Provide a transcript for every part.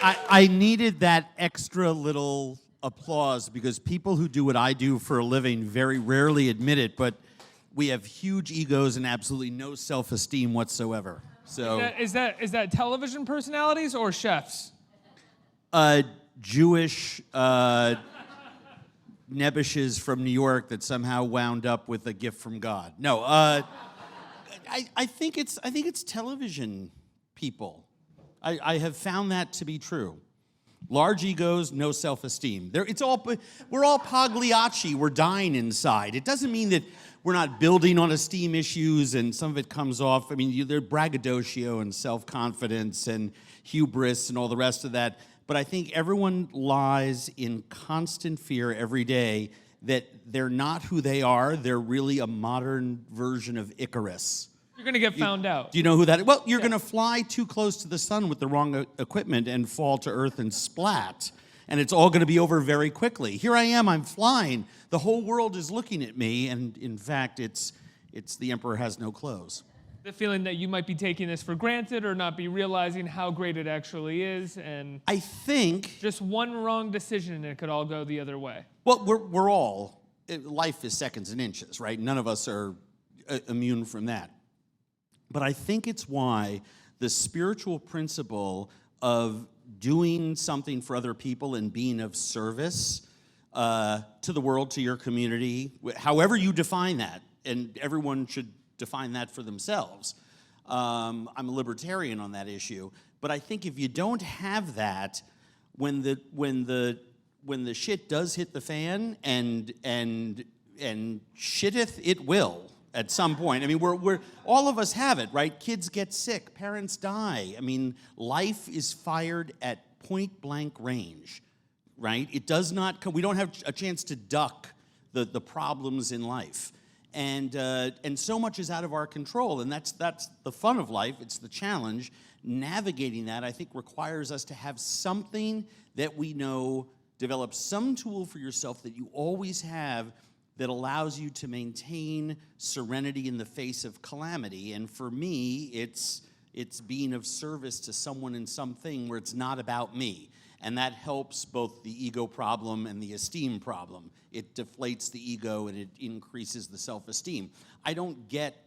I needed that extra little applause because people who do what I do for a living very rarely admit it, but we have huge egos and absolutely no self-esteem whatsoever. So Is that television personalities or chefs? Jewish nebbishes from New York that somehow wound up with a gift from God. No, I think it's television people. I have found that to be true. Large egos, no self-esteem. We're all Pagliacci. We're dying inside. It doesn't mean that we're not building on esteem issues and some of it comes off. I mean, there's braggadocio and self-confidence and hubris and all the rest of that. But I think everyone lies in constant fear every day that they're not who they are. They're really a modern version of Icarus. You're going to get found out. Do you know who that is? Well, you're going to fly too close to the sun with the wrong equipment and fall to earth and splat. And it's all going to be over very quickly. Here I am, I'm flying. The whole world is looking at me. And in fact, it's the emperor has no clothes. The feeling that you might be taking this for granted or not be realizing how great it actually is. And I think just one wrong decision and it could all go the other way. Well, we're all, life is seconds and inches, right? None of us are immune from that. But I think it's why the spiritual principle of doing something for other people and being of service to the world, to your community, however you define that, and everyone should define that for themselves. I'm a libertarian on that issue, but I think if you don't have that, when the shit does hit the fan, and shitteth it will. At some point. I mean, we're all of us have it, right? Kids get sick, parents die. I mean, life is fired at point blank range, right? It does not we don't have a chance to duck the problems in life. And so much is out of our control, and that's the fun of life. It's the challenge. Navigating that, I think, requires us to have something that we know, develop some tool for yourself that you always have that allows you to maintain serenity in the face of calamity. And for me, it's being of service to someone in something where it's not about me. And that helps both the ego problem and the esteem problem. It deflates the ego and it increases the self-esteem. I don't get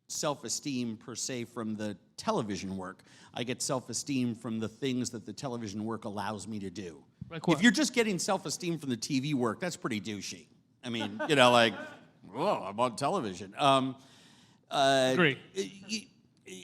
self-esteem per se from the television work. I get self-esteem from the things that the television work allows me to do. Like what? If you're just getting self-esteem from the TV work, that's pretty douchey. I mean, you know, like, whoa, I'm on television. Agree.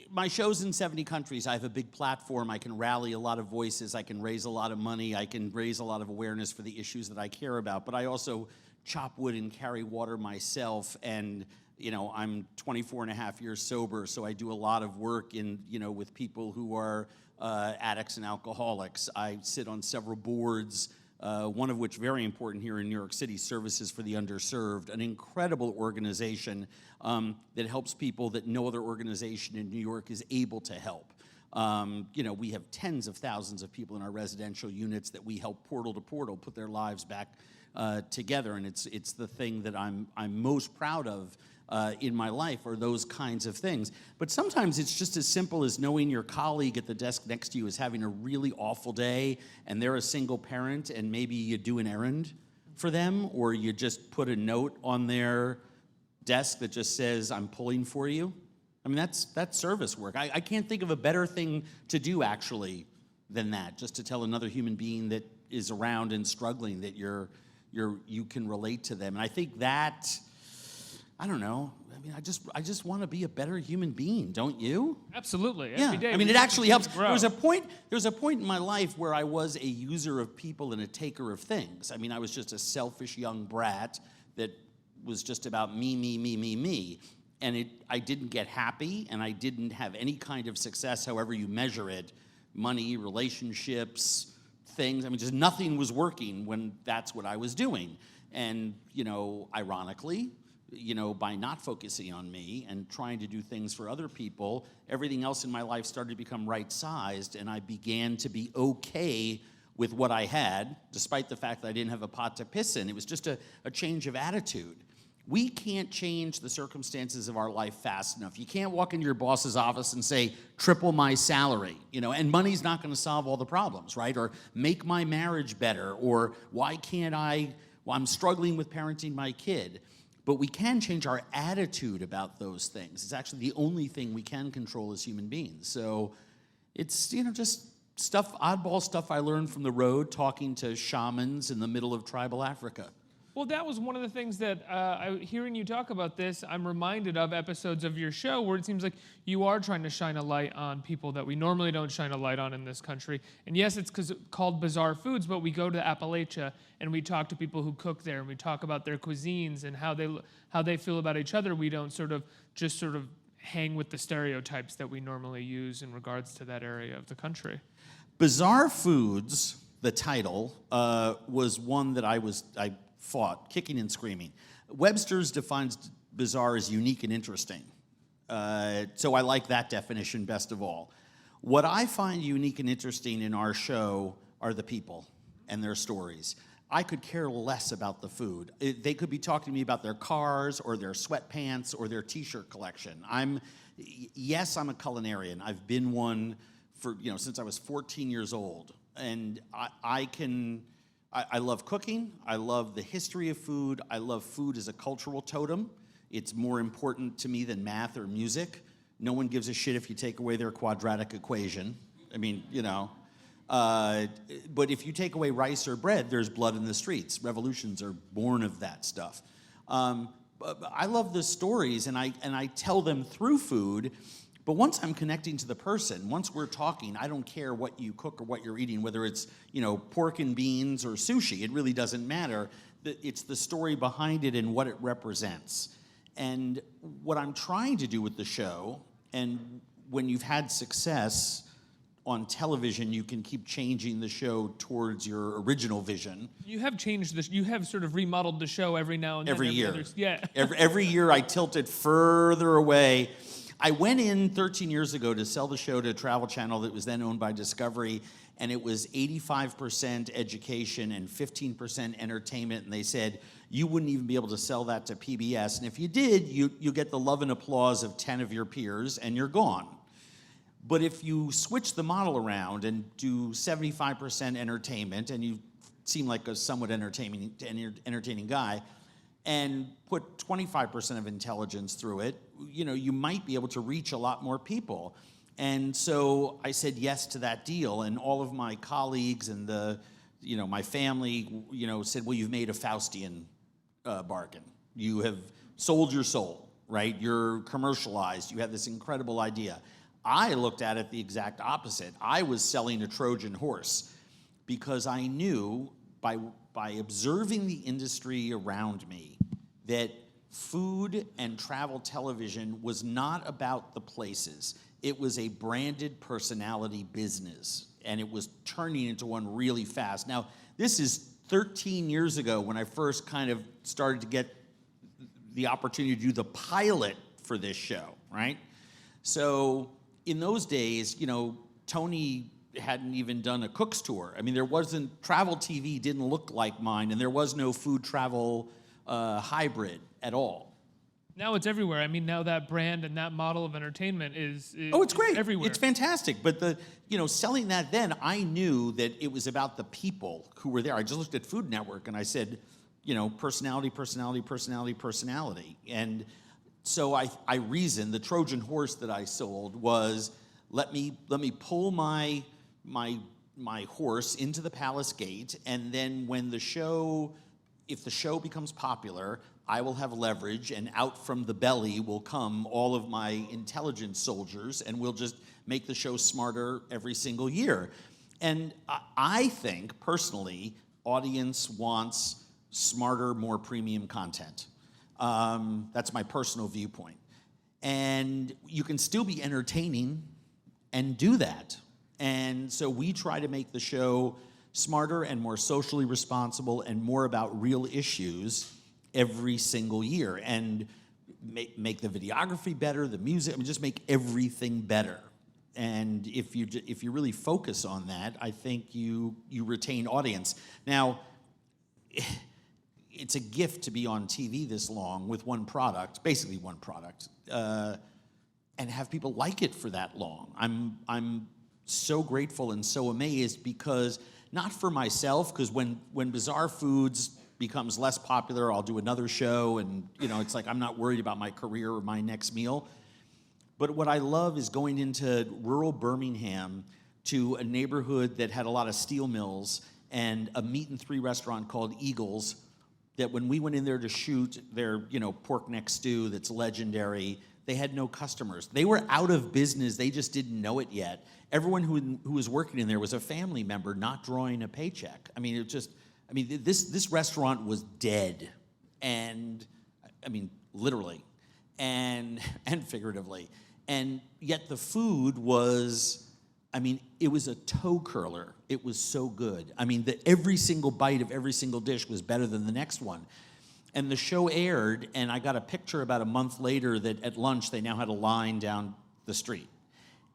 My show's in 70 countries. I have a big platform. I can rally a lot of voices. I can raise a lot of money. I can raise a lot of awareness for the issues that I care about. But I also chop wood and carry water myself. And, you know, I'm 24 and a half years sober, so I do a lot of work with people who are addicts and alcoholics. I sit on several boards. One of which very important here in New York City, Services for the Underserved, an incredible organization that helps people that no other organization in New York is able to help. We have tens of thousands of people in our residential units that we help portal to portal put their lives back together, and it's the thing that I'm most proud of in my life, are those kinds of things. But sometimes it's just as simple as knowing your colleague at the desk next to you is having a really awful day and they're a single parent and maybe you do an errand for them, or you just put a note on their desk that just says, I'm pulling for you. I mean, that's service work. I can't think of a better thing to do, actually, than that, just to tell another human being that is around and struggling that you can relate to them. And I think that, I don't know. I mean, I just want to be a better human being, don't you? Absolutely. Yeah. Every day. I mean, it actually helps. Grow. There was a point in my life where I was a user of people and a taker of things. I mean, I was just a selfish young brat that was just about me. And I didn't get happy, and I didn't have any kind of success, however you measure it. Money, relationships, things. I mean, just nothing was working when that's what I was doing. And, ironically, by not focusing on me and trying to do things for other people, everything else in my life started to become right-sized, and I began to be okay with what I had, despite the fact that I didn't have a pot to piss in. It was just a change of attitude. we can't change the circumstances of our life fast enough. You can't walk into your boss's office and say, triple my salary, and money's not going to solve all the problems, right? Or make my marriage better, or why can't I'm struggling with parenting my kid. But we can change our attitude about those things. It's actually the only thing we can control as human beings. So it's, just oddball stuff I learned from the road, talking to shamans in the middle of tribal Africa. Well, that was one of the things that, hearing you talk about this, I'm reminded of episodes of your show where it seems like you are trying to shine a light on people that we normally don't shine a light on in this country. And yes, it's called Bizarre Foods, but we go to Appalachia and we talk to people who cook there, and we talk about their cuisines and how they feel about each other. We don't just hang with the stereotypes that we normally use in regards to that area of the country. Bizarre Foods, the title, was one that I fought, kicking and screaming. Webster's defines bizarre as unique and interesting. So I like that definition best of all. What I find unique and interesting in our show are the people and their stories. I could care less about the food. They could be talking to me about their cars or their sweatpants or their t-shirt collection. I'm a culinarian. I've been one for, since I was 14 years old. And I love cooking. I love the history of food. I love food as a cultural totem. It's more important to me than math or music. No one gives a shit if you take away their quadratic equation. But if you take away rice or bread, there's blood in the streets. Revolutions are born of that stuff. I love the stories, and I tell them through food. But once I'm connecting to the person, once we're talking, I don't care what you cook or what you're eating, whether it's, pork and beans or sushi. It really doesn't matter. It's the story behind it and what it represents. And what I'm trying to do with the show, and when you've had success on television, you can keep changing the show towards your original vision. You have changed this. You have sort of remodeled the show every now and then. Every year. Yeah. Every year I tilt it further away. I went in 13 years ago to sell the show to a travel channel that was then owned by Discovery, and it was 85% education and 15% entertainment, and they said, you wouldn't even be able to sell that to PBS, and if you did, you get the love and applause of 10 of your peers, and you're gone. But if you switch the model around and do 75% entertainment, and you seem like a somewhat entertaining guy, and put 25% of intelligence through it, you might be able to reach a lot more people. And so I said yes to that deal, and all of my colleagues and my family, said, well, you've made a Faustian bargain. You have sold your soul, right? You're commercialized. You have this incredible idea. I looked at it the exact opposite. I was selling a Trojan horse because I knew by observing the industry around me that food and travel television was not about the places. It was a branded personality business, and it was turning into one really fast. Now, this is 13 years ago when I first kind of started to get the opportunity to do the pilot for this show, right? So in those days, Tony hadn't even done a cook's tour. travel TV didn't look like mine, and there was no food travel hybrid at all. Now it's everywhere. Now that brand and that model of entertainment is it's great. Everywhere. It's fantastic. But selling that then, I knew that it was about the people who were there. I just looked at Food Network and I said, personality, personality, personality, personality. And so I reasoned, the Trojan horse that I sold was, let me pull my horse into the palace gate, and then if the show becomes popular, I will have leverage, and out from the belly will come all of my intelligence soldiers, and we'll just make the show smarter every single year. And I think, personally, audience wants smarter, more premium content. That's my personal viewpoint. And you can still be entertaining and do that. And so we try to make the show smarter and more socially responsible and more about real issues every single year, and make the videography better, the music, just make everything better. And if you really focus on that, I think you retain audience. Now, it's a gift to be on TV this long with one product, basically one product, and have people like it for that long. I'm so grateful and so amazed, because not for myself, because when Bizarre Foods becomes less popular, I'll do another show, and it's like I'm not worried about my career or my next meal. But what I love is going into rural Birmingham to a neighborhood that had a lot of steel mills and a meat and three restaurant called Eagles, that when we went in there to shoot their pork neck stew that's legendary, they had no customers. They were out of business. They just didn't know it yet. Everyone who was working in there was a family member, not drawing a paycheck. I mean, this restaurant was dead, and literally, and figuratively, and yet the food was, it was a toe curler. It was so good. Every single bite of every single dish was better than the next one. And the show aired, and I got a picture about a month later that at lunch they now had a line down the street.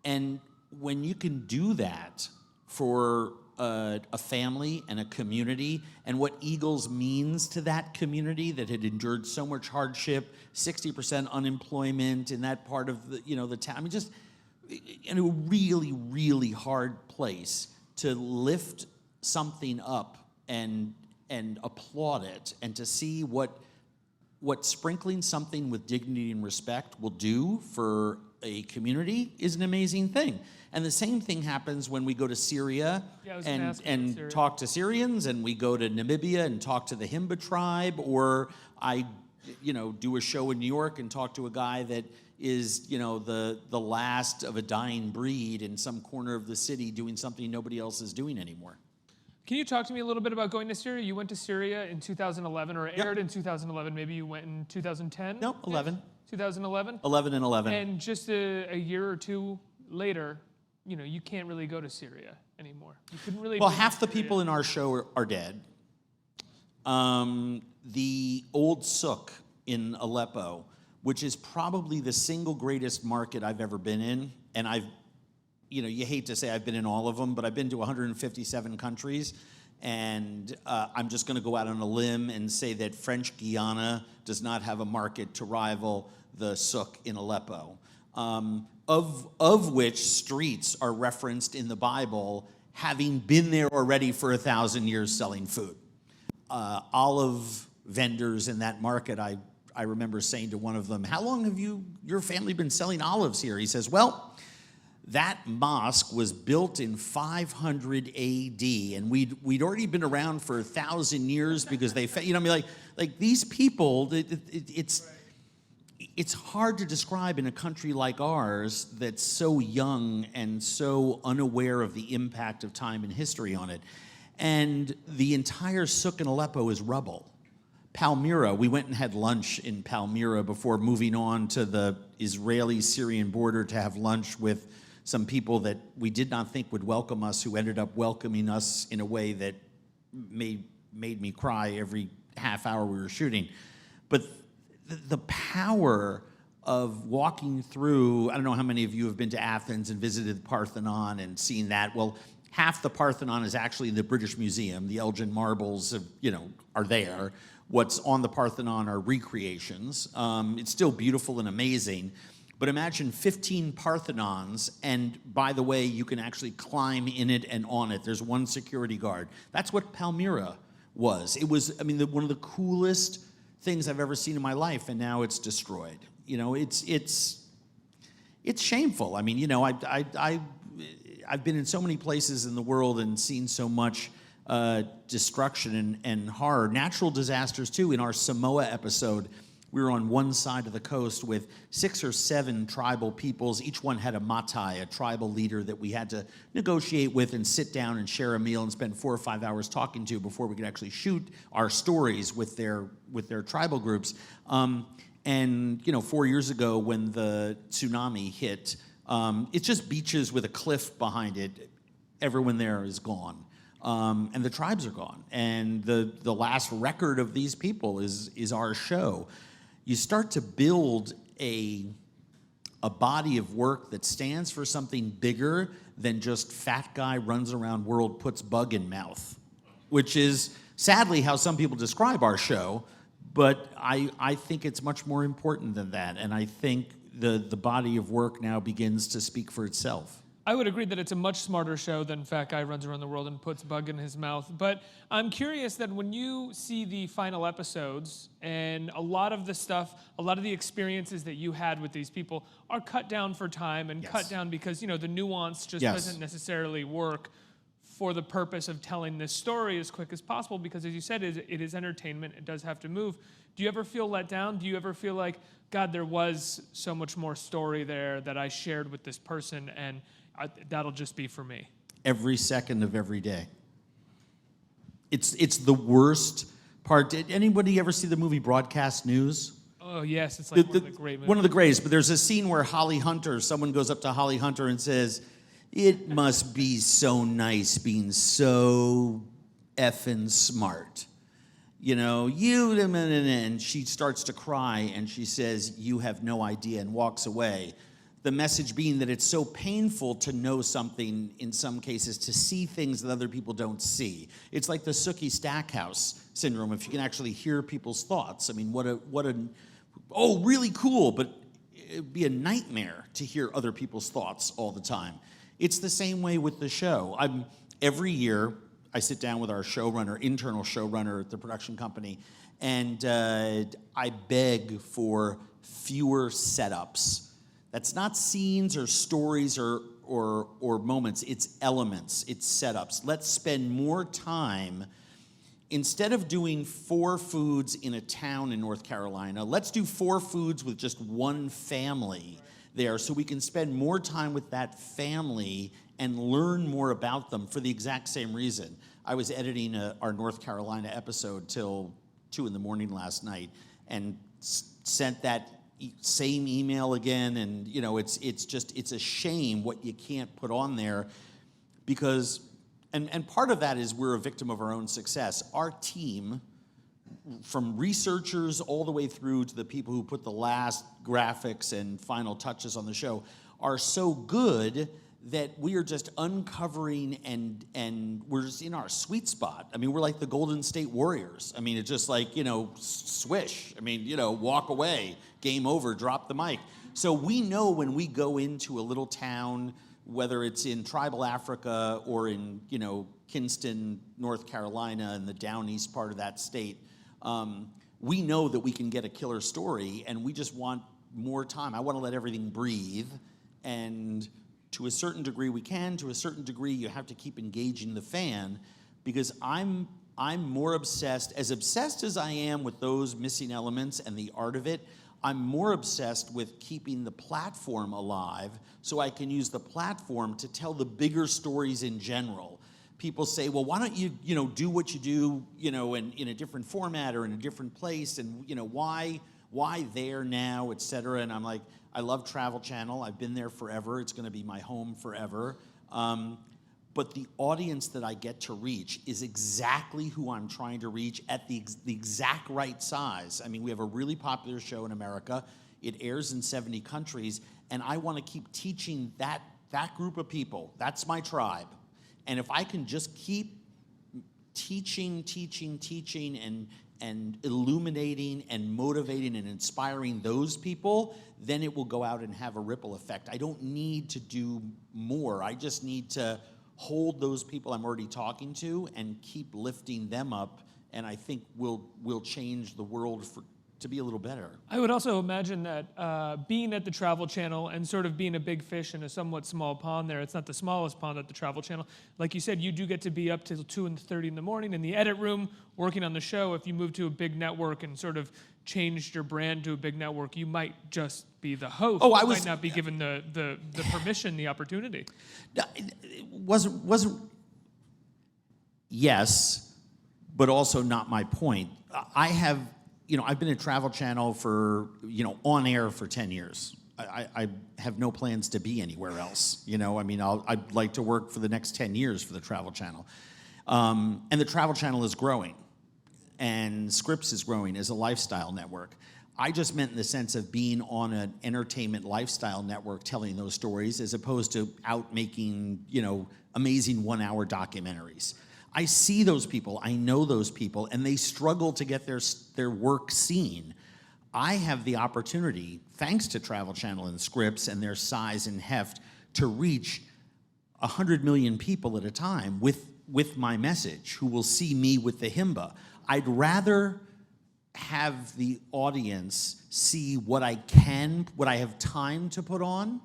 And when you can do that for a family and a community, and what Eagles means to that community that had endured so much hardship, 60% unemployment in that part of the town, just in a really, really hard place, to lift something up and applaud it, and to see what sprinkling something with dignity and respect will do for a community is an amazing thing. And the same thing happens when we go to Syria and Syria. Talk to Syrians, and we go to Namibia and talk to the Himba tribe, or I do a show in New York and talk to a guy that is the last of a dying breed in some corner of the city doing something nobody else is doing anymore. Can you talk to me a little bit about going to Syria? You went to Syria in 2011, or aired in 2011. Maybe you went in 2010? No, 11. 2011? 11 and 11. And just a year or two later, you can't really go to Syria anymore. You couldn't really. Well, half the people in our show are dead. The old souk in Aleppo, which is probably the single greatest market I've ever been in, and you hate to say I've been in all of them, but I've been to 157 countries, and I'm just going to go out on a limb and say that French Guiana does not have a market to rival the souk in Aleppo, of which streets are referenced in the Bible having been there already for 1,000 years selling food. Olive vendors in that market, I remember saying to one of them, "How long have your family been selling olives here?" He says, "Well, that mosque was built in 500 AD, and we'd already been around for 1,000 years because they, like these people. It's hard to describe in a country like ours that's so young and so unaware of the impact of time and history on it, and the entire souk in Aleppo is rubble." Palmyra, we went and had lunch in Palmyra before moving on to the Israeli-Syrian border to have lunch with some people that we did not think would welcome us, who ended up welcoming us in a way that made me cry every half hour we were shooting. But the power of walking through, I don't know how many of you have been to Athens and visited the Parthenon and seen that. Well, half the Parthenon is actually in the British Museum. The Elgin marbles are there. What's on the Parthenon are recreations. It's still beautiful and amazing. But imagine 15 Parthenons, and by the way, you can actually climb in it and on it. There's one security guard. That's what Palmyra was. It was, one of the coolest things I've ever seen in my life, and now it's destroyed. It's shameful. I've been in so many places in the world and seen so much destruction and horror. Natural disasters, too. In our Samoa episode, we were on one side of the coast with 6 or 7 tribal peoples. Each one had a matai, a tribal leader that we had to negotiate with and sit down and share a meal and spend 4 or 5 hours talking to before we could actually shoot our stories with their tribal groups. And 4 years ago when the tsunami hit, it's just beaches with a cliff behind it. Everyone there is gone. And the tribes are gone. And the last record of these people is our show. You start to build a body of work that stands for something bigger than just fat guy runs around world, puts bug in mouth, which is sadly how some people describe our show, but I think it's much more important than that, and I think the body of work now begins to speak for itself. I would agree that it's a much smarter show than Fat Guy Runs Around the World and Puts Bug in His Mouth. But I'm curious that when you see the final episodes and a lot of the stuff, a lot of the experiences that you had with these people are cut down for time and cut down because, the nuance just doesn't necessarily work for the purpose of telling this story as quick as possible because, as you said, it is entertainment. It does have to move. Do you ever feel let down? Do you ever feel like, God, there was so much more story there that I shared with this person and that'll just be for me? Every second of every day. It's the worst part. Did anybody ever see the movie Broadcast News? Oh, yes. It's like one of the great movies. One of the greatest. But there's a scene where someone goes up to Holly Hunter and says, "It must be so nice being so effing smart. And she starts to cry and she says, "You have no idea," and walks away. The message being that it's so painful to know something, in some cases, to see things that other people don't see. It's like the Sookie Stackhouse syndrome, if you can actually hear people's thoughts. I mean, really cool, but it'd be a nightmare to hear other people's thoughts all the time. It's the same way with the show. Every year, I sit down with our internal showrunner at the production company, and I beg for fewer setups. That's not scenes or stories or moments. It's elements. It's setups. Let's spend more time. Instead of doing 4 foods in a town in North Carolina, let's do 4 foods with just one family there so we can spend more time with that family and learn more about them for the exact same reason. I was editing our North Carolina episode till 2 a.m. last night and sent that same email again, and it's a shame what you can't put on there because and part of that is we're a victim of our own success. Our team, from researchers all the way through to the people who put the last graphics and final touches on the show, are so good that we are just uncovering and we're just in our sweet spot. I mean, we're like the Golden State Warriors. I mean, it's just like, swish. I mean, walk away, game over, drop the mic. So we know when we go into a little town, whether it's in tribal Africa or in, Kinston, North Carolina, in the down east part of that state, we know that we can get a killer story, and we just want more time. I want to let everything breathe, and to a certain degree we can. To a certain degree you have to keep engaging the fan, because I'm more obsessed as I am with those missing elements and the art of it. I'm more obsessed with keeping the platform alive so I can use the platform to tell the bigger stories in general. People say, well, why don't you, do what you do, in a different format or in a different place, and, why there now, et cetera. And I'm like, I love Travel Channel. I've been there forever. It's going to be my home forever. But the audience that I get to reach is exactly who I'm trying to reach at the exact right size. I mean, we have a really popular show in America. It airs in 70 countries, and I want to keep teaching that group of people. That's my tribe. And if I can just keep teaching, and illuminating and motivating and inspiring those people, then it will go out and have a ripple effect. I don't need to do more. I just need to hold those people I'm already talking to and keep lifting them up, and I think we'll change the world to be a little better. I would also imagine that being at the Travel Channel and sort of being a big fish in a somewhat small pond there, it's not the smallest pond at the Travel Channel. Like you said, you do get to be up till 2:30 in the morning in the edit room working on the show. If you move to a big network and sort of changed your brand to a big network, you might just be the host. Oh, you might not be given the permission, the opportunity. It wasn't. Yes, but also not my point. I've been at Travel Channel for, on air for 10 years. I have no plans to be anywhere else. I'd like to work for the next 10 years for the Travel Channel. And the Travel Channel is growing, and Scripps is growing as a lifestyle network. I just meant in the sense of being on an entertainment lifestyle network telling those stories as opposed to out making, amazing 1-hour documentaries. I see those people, I know those people, and they struggle to get their work seen. I have the opportunity, thanks to Travel Channel and Scripps and their size and heft, to reach 100 million people at a time with my message, who will see me with the himba. I'd rather have the audience see what I have time to put on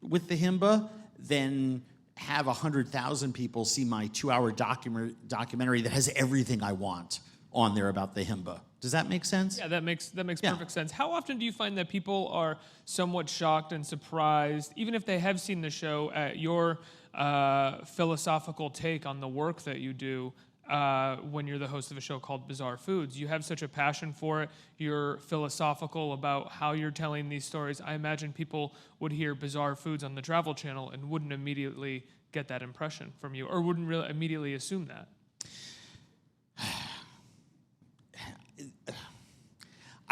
with the himba than have 100,000 people see my 2-hour documentary that has everything I want on there about the himba. Does that make sense? Yeah, that makes Yeah. perfect sense. How often do you find that people are somewhat shocked and surprised, even if they have seen the show, at your philosophical take on the work that you do when you're the host of a show called Bizarre Foods? You have such a passion for it. You're philosophical about how you're telling these stories. I imagine people would hear Bizarre Foods on the Travel Channel and wouldn't immediately get that impression from you, or wouldn't really immediately assume that.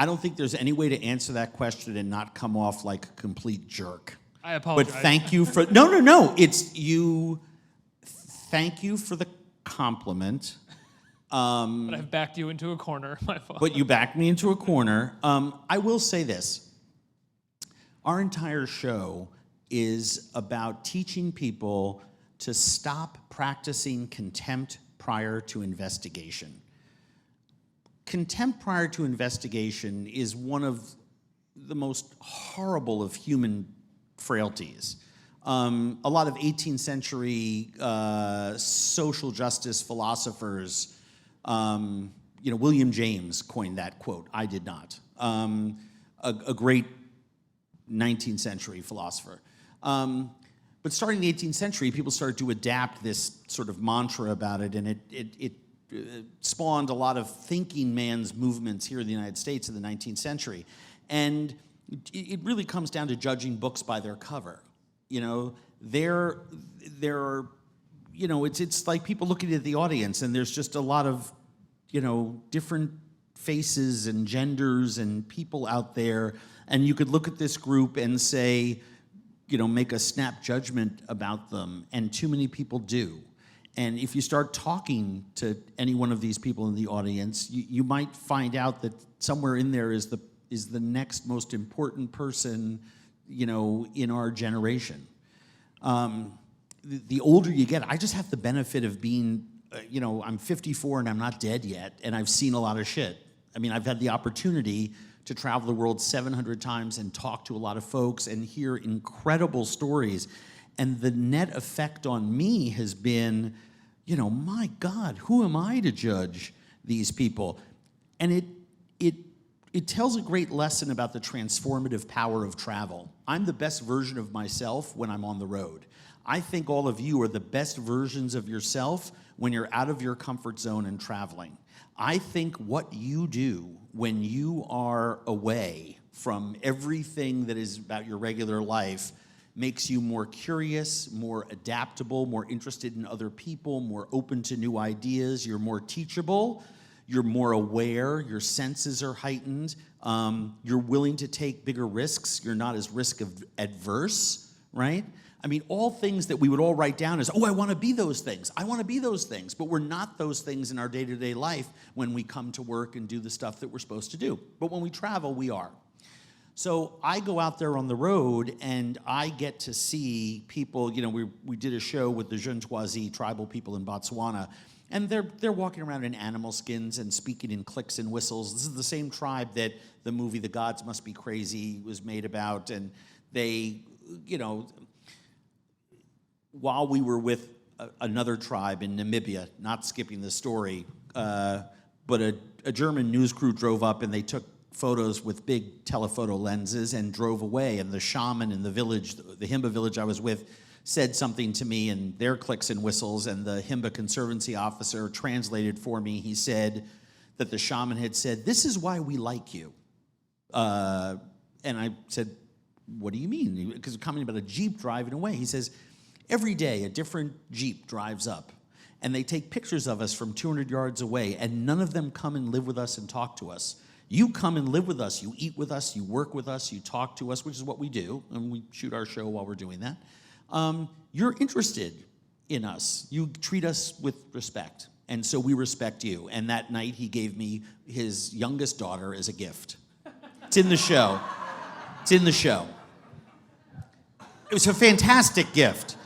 I don't think there's any way to answer that question and not come off like a complete jerk. I apologize. But thank you for no. It's you. Thank you for the compliment. But I've backed you into a corner. My fault. But you backed me into a corner. I will say this. Our entire show is about teaching people to stop practicing contempt prior to investigation. Contempt prior to investigation is one of the most horrible of human frailties. A lot of 18th century social justice philosophers, William James coined that quote. I did not. A great 19th century philosopher. But starting in the 18th century, people started to adapt this sort of mantra about it, and it spawned a lot of thinking man's movements here in the United States in the 19th century. And it really comes down to judging books by their cover. It's like people looking at the audience, and there's just a lot of, different faces and genders and people out there, and you could look at this group and say, make a snap judgment about them, and too many people do. And if you start talking to any one of these people in the audience, you might find out that somewhere in there is the next most important person, in our generation. The older you get, I just have the benefit of being, I'm 54 and I'm not dead yet, and I've seen a lot of shit. I mean, I've had the opportunity to travel the world 700 times and talk to a lot of folks and hear incredible stories. And the net effect on me has been, my God, who am I to judge these people? And it tells a great lesson about the transformative power of travel. I'm the best version of myself when I'm on the road. I think all of you are the best versions of yourself when you're out of your comfort zone and traveling. I think what you do when you are away from everything that is about your regular life makes you more curious, more adaptable, more interested in other people, more open to new ideas. You're more teachable. You're more aware. Your senses are heightened. You're willing to take bigger risks. You're not as risk adverse, right? I mean, all things that we would all write down as, I want to be those things. I want to be those things. But we're not those things in our day-to-day life when we come to work and do the stuff that we're supposed to do. But when we travel, we are. So I go out there on the road, and I get to see people. We did a show with the Zhuntwazi tribal people in Botswana, and they're walking around in animal skins and speaking in clicks and whistles. This is the same tribe that the movie The Gods Must Be Crazy was made about, and they, while we were with another tribe in Namibia, not skipping the story, but a German news crew drove up, and they took photos with big telephoto lenses and drove away. And the shaman in the village, the Himba village I was with, said something to me in their clicks and whistles, and the Himba Conservancy officer translated for me. He said that the shaman had said, "This is why we like you." And I said, "What do you mean?" Because commenting about a Jeep driving away. He says, "Every day a different Jeep drives up, and they take pictures of us from 200 yards away, and none of them come and live with us and talk to us. You come and live with us, you eat with us, you work with us, you talk to us," which is what we do, and we shoot our show while we're doing that. "You're interested in us. You treat us with respect. And so we respect you. And that night he gave me his youngest daughter as a gift. It's in the show. It's in the show. It was a fantastic gift.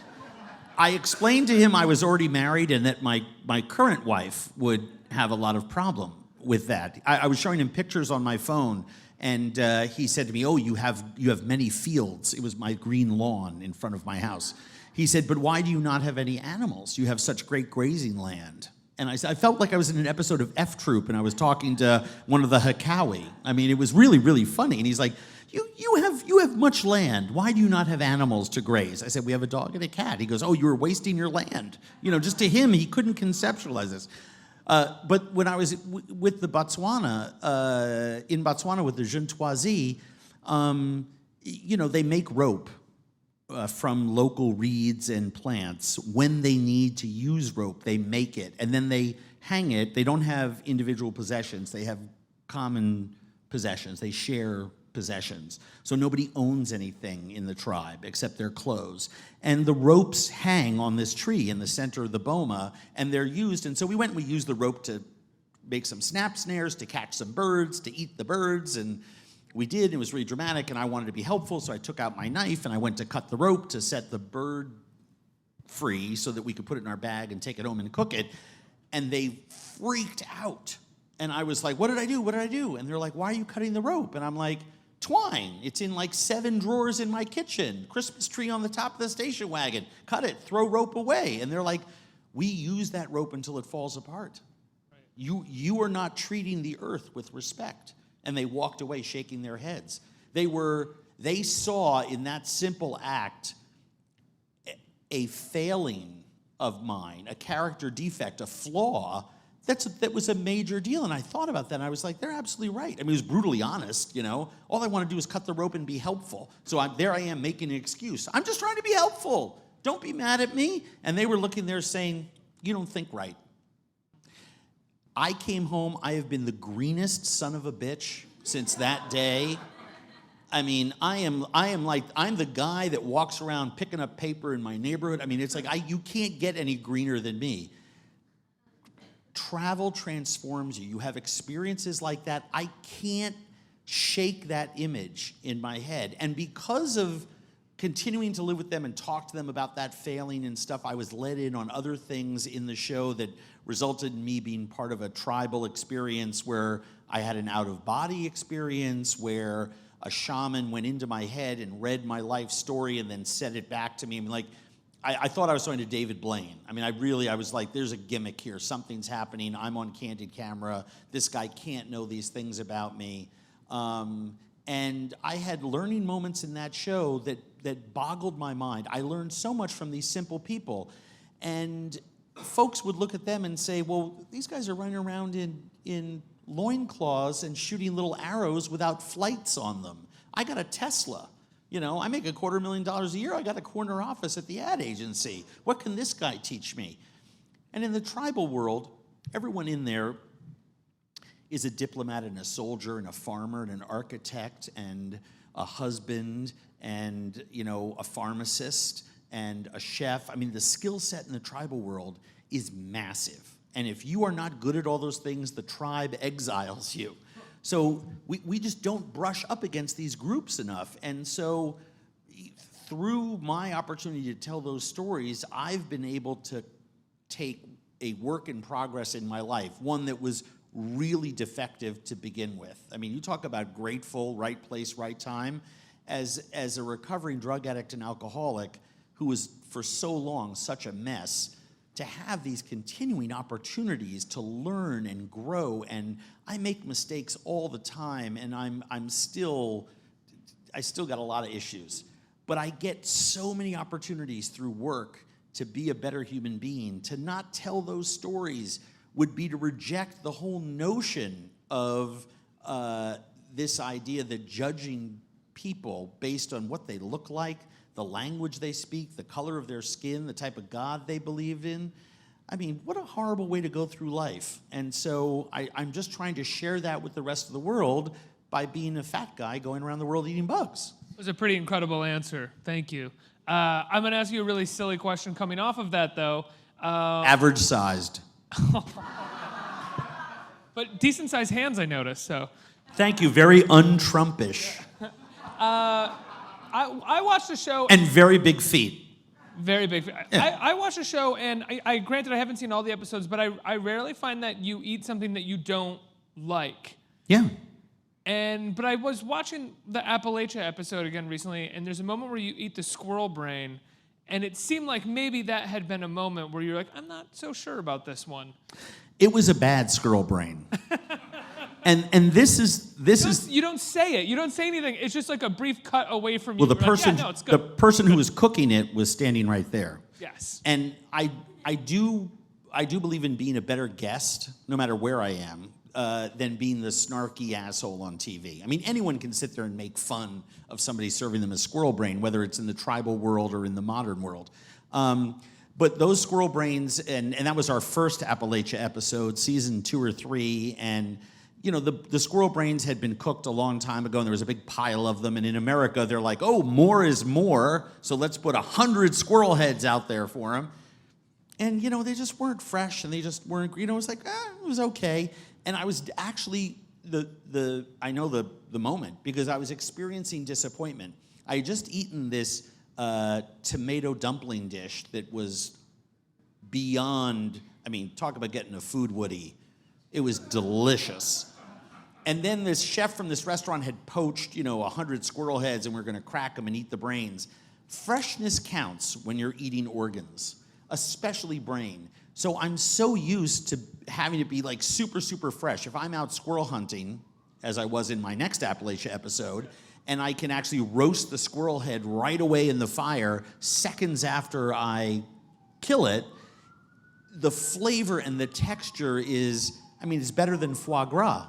I explained to him I was already married and that my current wife would have a lot of problem with that. I was showing him pictures on my phone, and he said to me, "Oh, you have many fields." It was my green lawn in front of my house. He said, "But why do you not have any animals? You have such great grazing land." And I felt like I was in an episode of F Troop, and I was talking to one of the Hakawi. I mean, it was really, really funny. And he's like, you have much land. Why do you not have animals to graze? I said, "We have a dog and a cat." He goes, "Oh, you were wasting your land." Just to him, he couldn't conceptualize this. But when I was with the Botswana, in Botswana with the Juntoisi, they make rope from local reeds and plants. When they need to use rope, they make it, and then they hang it. They don't have individual possessions. They have common possessions. They share possessions. So nobody owns anything in the tribe except their clothes. And the ropes hang on this tree in the center of the boma, and they're used. And so we used the rope to make some snap snares, to catch some birds, to eat the birds, and we did. It was really dramatic, and I wanted to be helpful, so I took out my knife, and I went to cut the rope to set the bird free so that we could put it in our bag and take it home and cook it. And they freaked out. And I was like, "What did I do? What did I do?" And they're like, "Why are you cutting the rope?" And I'm like, "Twine. It's in like 7 drawers in my kitchen. Christmas tree on the top of the station wagon. Cut it, throw rope away." And they're like, "We use that rope until it falls apart. Right. You are not treating the earth with respect." And they walked away shaking their heads. They saw in that simple act a failing of mine, a character defect, a flaw that was a major deal. And I thought about that, and I was like, they're absolutely right. I mean, it was brutally honest, All I want to do is cut the rope and be helpful. So there I am making an excuse. I'm just trying to be helpful. Don't be mad at me. And they were looking there saying, "You don't think right." I came home. I have been the greenest son of a bitch since that day. I mean, I'm the guy that walks around picking up paper in my neighborhood. I mean, it's like you can't get any greener than me. Travel transforms you. You have experiences like that. I can't shake that image in my head. And because of continuing to live with them and talk to them about that failing and stuff, I was led in on other things in the show that resulted in me being part of a tribal experience where I had an out-of-body experience, where a shaman went into my head and read my life story and then said it back to me. I mean, I thought I was talking to David Blaine. I mean, I was like, there's a gimmick here. Something's happening. I'm on candid camera. This guy can't know these things about me. And I had learning moments in that show that boggled my mind. I learned so much from these simple people. And folks would look at them and say, "Well, these guys are running around in loincloths and shooting little arrows without flights on them. I got a Tesla. I make $250,000 a year. I got a corner office at the ad agency. What can this guy teach me?" And in the tribal world, everyone in there is a diplomat and a soldier and a farmer and an architect and a husband and, a pharmacist and a chef. I mean, the skill set in the tribal world is massive. And if you are not good at all those things, the tribe exiles you. So we just don't brush up against these groups enough. And so through my opportunity to tell those stories, I've been able to take a work in progress in my life, one that was really defective to begin with. I mean, you talk about grateful, right place, right time. As a recovering drug addict and alcoholic who was for so long such a mess, to have these continuing opportunities to learn and grow, and I make mistakes all the time, and I still got a lot of issues, but I get so many opportunities through work to be a better human being. To not tell those stories would be to reject the whole notion of this idea that judging people based on what they look like, the language they speak, the color of their skin, the type of God they believe in. I mean, what a horrible way to go through life. And so I'm just trying to share that with the rest of the world by being a fat guy going around the world eating bugs. It was a pretty incredible answer. Thank you. I'm going to ask you a really silly question coming off of that, though. Average sized. But decent-sized hands, I noticed, so. Thank you. Very un-Trumpish. I watched a show. And very big feet. Very big. Yeah. I watched a show, and I granted I haven't seen all the episodes, but I rarely find that you eat something that you don't like. Yeah. But I was watching the Appalachia episode again recently, and there's a moment where you eat the squirrel brain, and it seemed like maybe that had been a moment where you're like, I'm not so sure about this one. It was a bad squirrel brain. and this is You don't say it. You don't say anything. It's just like a brief cut away from well, you. the person like, yeah, no, it's good. the person who was cooking it was standing right there. Yes. And I do believe in being a better guest, no matter where I am, than being the snarky asshole on TV. I mean, anyone can sit there and make fun of somebody serving them a squirrel brain, whether it's in the tribal world or in the modern world. But those squirrel brains, and that was our first Appalachia episode, season 2 or 3, and the squirrel brains had been cooked a long time ago, and there was a big pile of them. And in America, they're like, oh, more is more, so let's put 100 squirrel heads out there for them. And, they just weren't fresh, and they just weren't, it was like, it was okay. And I was actually, I know the moment, because I was experiencing disappointment. I had just eaten this tomato dumpling dish that was beyond, talk about getting a food woody. It was delicious. And then this chef from this restaurant had poached, 100 squirrel heads, and we're going to crack them and eat the brains. Freshness counts when you're eating organs, especially brain. So I'm so used to having it be like super, super fresh. If I'm out squirrel hunting, as I was in my next Appalachia episode, and I can actually roast the squirrel head right away in the fire seconds after I kill it, the flavor and the texture is, it's better than foie gras.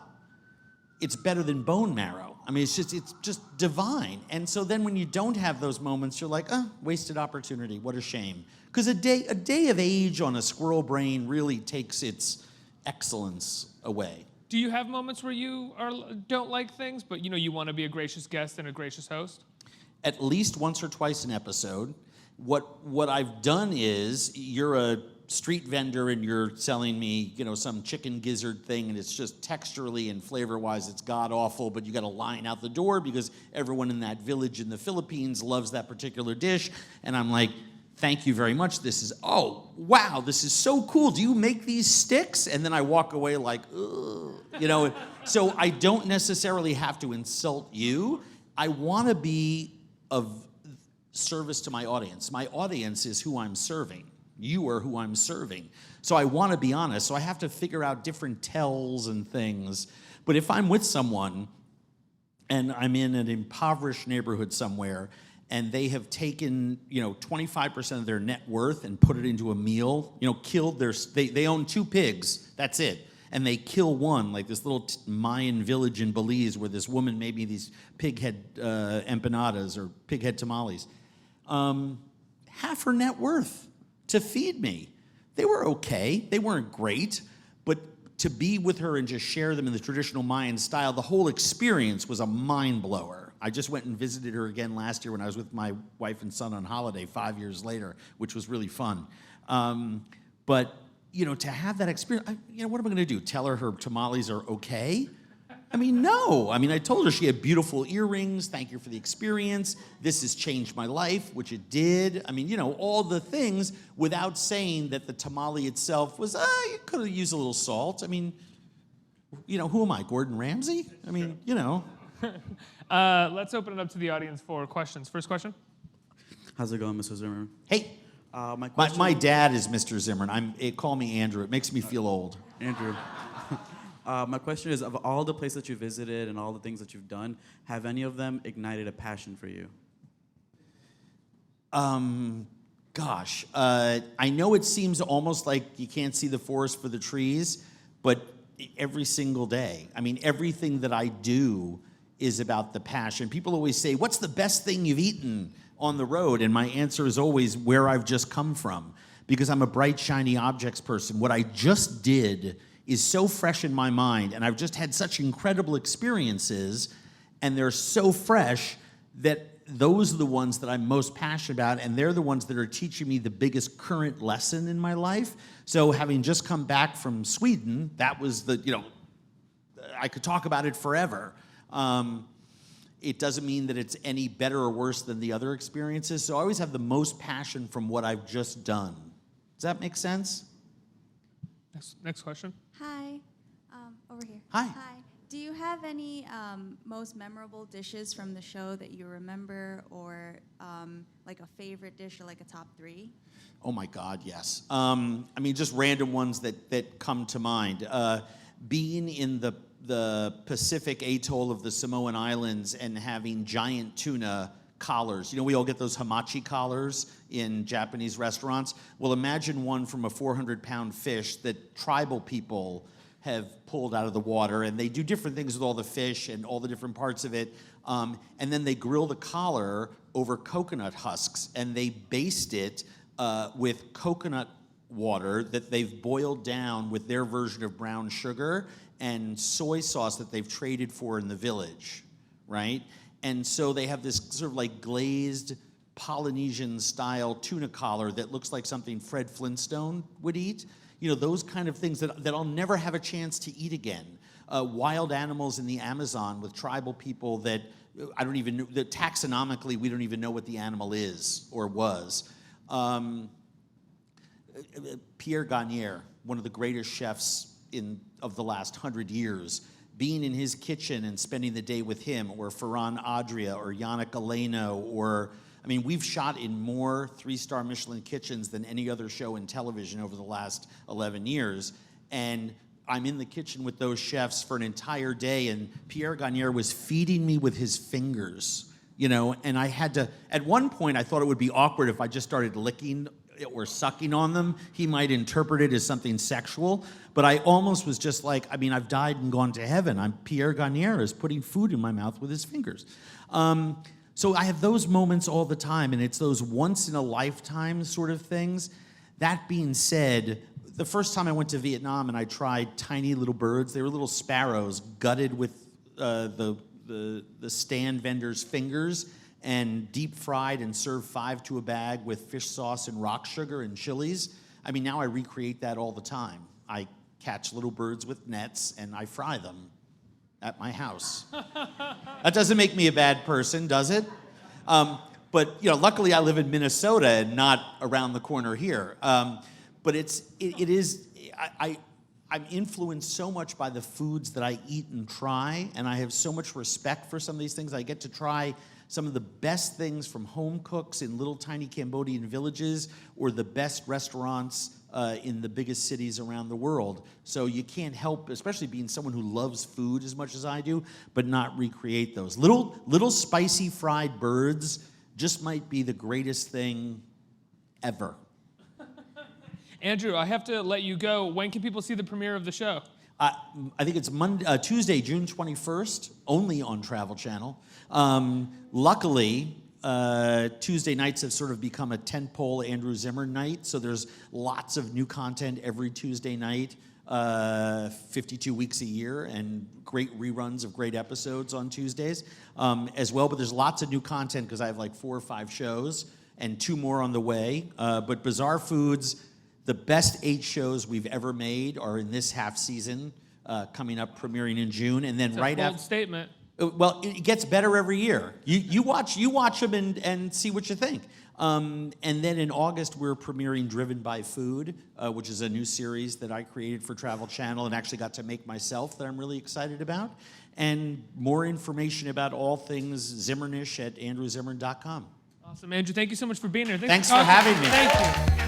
It's better than bone marrow. It's just divine. And so then when you don't have those moments, you're like, wasted opportunity. What a shame. Because a day of age on a squirrel brain really takes its excellence away. Do you have moments where you don't like things, but you want to be a gracious guest and a gracious host? At least once or twice an episode. What I've done is, you're a street vendor and you're selling me, some chicken gizzard thing, and it's just texturally and flavor-wise, it's god-awful, but you got a line out the door because everyone in that village in the Philippines loves that particular dish, and I'm like, thank you very much. Oh, wow, this is so cool. Do you make these sticks? And then I walk away like, ugh. So I don't necessarily have to insult you. I want to be of service to my audience. My audience is who I'm serving. You are who I'm serving. So I want to be honest. So I have to figure out different tells and things. But if I'm with someone and I'm in an impoverished neighborhood somewhere, and they have taken, 25% of their net worth and put it into a meal, killed they own 2 pigs, that's it. And they kill one, like this little Mayan village in Belize where this woman made me these pig head empanadas or pig head tamales. Half her net worth to feed me. They were okay, they weren't great, but to be with her and just share them in the traditional Mayan style, the whole experience was a mind blower. I just went and visited her again last year when I was with my wife and son on holiday 5 years later, which was really fun. But, to have that experience, what am I going to do? Tell her tamales are okay? No. I told her she had beautiful earrings. Thank you for the experience. This has changed my life, which it did. All the things without saying that the tamale itself was, you could have used a little salt. Who am I, Gordon Ramsay? Let's open it up to the audience for questions. First question. How's it going, Mr. Zimmerman? Hey. My dad is Mr. Zimmern. Call me Andrew. It makes me feel old. Andrew. My question is, of all the places that you visited and all the things that you've done, have any of them ignited a passion for you? Gosh. I know it seems almost like you can't see the forest for the trees, but every single day. Everything that I do is about the passion. People always say, what's the best thing you've eaten on the road? And my answer is always where I've just come from, because I'm a bright, shiny objects person. What I just did is so fresh in my mind, and I've just had such incredible experiences, and they're so fresh that those are the ones that I'm most passionate about, and they're the ones that are teaching me the biggest current lesson in my life. So having just come back from Sweden, that was I could talk about it forever. It doesn't mean that it's any better or worse than the other experiences. So I always have the most passion from what I've just done. Does that make sense? Next question. Hi, over here. Hi. Hi. Do you have any most memorable dishes from the show that you remember, or like a favorite dish, or like a top 3? Oh my God, yes. I mean, just random ones that come to mind. Being in the Pacific atoll of the Samoan Islands and having giant tuna collars. We all get those hamachi collars in Japanese restaurants. Well, imagine one from a 400-pound fish that tribal people have pulled out of the water, and they do different things with all the fish and all the different parts of it. And then they grill the collar over coconut husks, and they baste it with coconut water that they've boiled down with their version of brown sugar and soy sauce that they've traded for in the village, right? And so they have this sort of like glazed Polynesian-style tuna collar that looks like something Fred Flintstone would eat. Those kind of things that I'll never have a chance to eat again. Wild animals in the Amazon with tribal people that I don't even know, that taxonomically we don't even know what the animal is or was. Pierre Gagnaire, one of the greatest chefs of the last 100 years, being in his kitchen and spending the day with him, or Ferran Adria, or Yannick Aleno, we've shot in more 3-star Michelin kitchens than any other show in television over the last 11 years. And I'm in the kitchen with those chefs for an entire day, and Pierre Gagnaire was feeding me with his fingers, and I had to, at one point, I thought it would be awkward if I just started licking or sucking on them. He might interpret it as something sexual, but I almost was just like, I've died and gone to heaven. Pierre Gagnaire is putting food in my mouth with his fingers. So I have those moments all the time, and it's those once-in-a-lifetime sort of things. That being said, the first time I went to Vietnam and I tried tiny little birds, they were little sparrows gutted with the stand vendor's fingers and deep fried and served 5 to a bag with fish sauce and rock sugar and chilies. Now I recreate that all the time. I catch little birds with nets and I fry them at my house. That doesn't make me a bad person, does it? But luckily I live in Minnesota and not around the corner here. But I'm influenced so much by the foods that I eat and try, and I have so much respect for some of these things. I get to try some of the best things from home cooks in little tiny Cambodian villages, or the best restaurants in the biggest cities around the world. So you can't help, especially being someone who loves food as much as I do, but not recreate those. Little spicy fried birds just might be the greatest thing ever. Andrew, I have to let you go. When can people see the premiere of the show? I think it's Tuesday, June 21st, only on Travel Channel. Luckily, Tuesday nights have sort of become a tentpole Andrew Zimmern night, so there's lots of new content every Tuesday night, 52 weeks a year, and great reruns of great episodes on Tuesdays as well. But there's lots of new content because I have like 4 or 5 shows and 2 more on the way. But Bizarre Foods, the best 8 shows we've ever made are in this half season, coming up, premiering in June, and then It's right a bold after. statement. Well, it gets better every year. You watch them and see what you think. And then in August, we're premiering Driven by Food, which is a new series that I created for Travel Channel and actually got to make myself, that I'm really excited about. And more information about all things Zimmernish at andrewzimmern.com. Awesome, Andrew. Thank you so much for being here. Thanks for having me. Thank you.